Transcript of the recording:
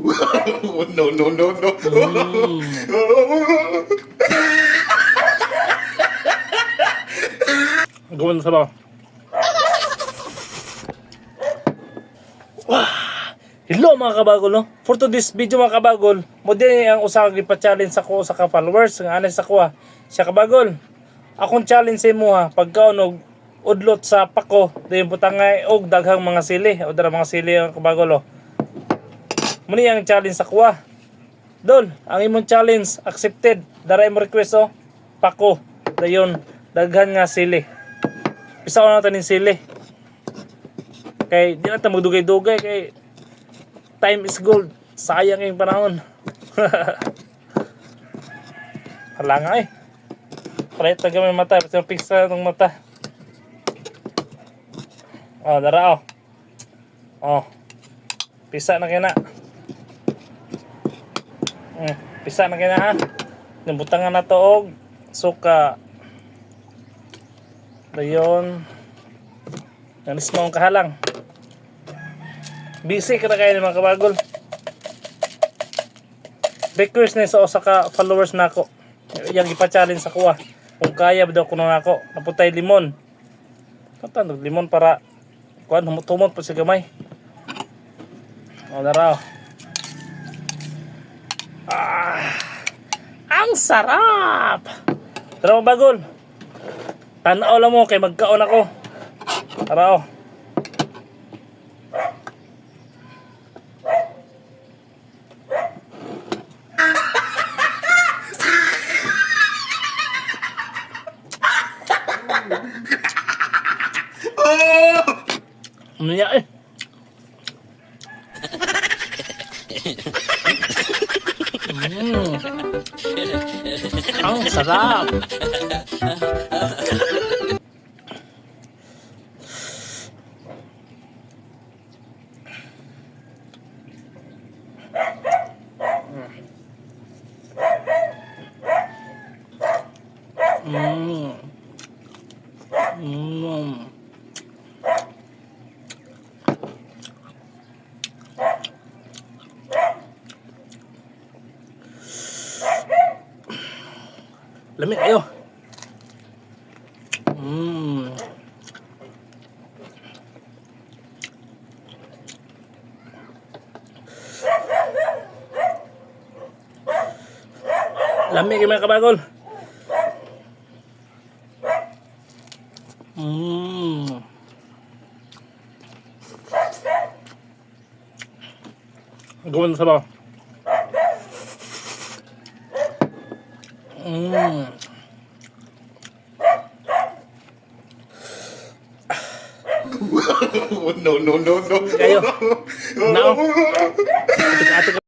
No, no, no, no. Gawin sa ba? Hello mga kabagol, no? For today's video mga kabagol, mo din ang usang gipa-challenge ako sa ka-followers nga anes ako ha. Siya kabagol. Akong challenge sa imo ha, pagka og udlot sa pako, dayon putangay og daghang mga sili, o dara mga sili ang kabagol oh. Muni ang challenge sa kuha. Dol, ang imong challenge accepted. Dara imong request oh, pako. Dayon daghan nga sili. Pisa ko na tanin sili. Kay di na ta magdugay-dugay kay time is gold. Sayang yung panahon. Hala nga eh. Palit na gamay mata. Basta pisa ng mata. Oh, dara oh. Oh. Pisa na kina. Pisa na kina ha. Nabutangan na to og suka. Dayon. Nanis mo ang kahalang. Busy ka na kayo mga kabagol. Request na sa usa ka followers na ako. Yang ipa-challenge sa kuha. Kung kaya daw ko na ako. Naputay limon. Patandog limon para kuan humot-humot pa si gamay. O daraw. Ang sarap. Daraw bagol. Tanaw lang mo kay magkaon ako. Daraw. Ano niya eh? Ang sarap. Lamig ayo. Lamig mga kabagol. Gawin sa ba? No, no, no, no. Kayo. Now. Atik-atik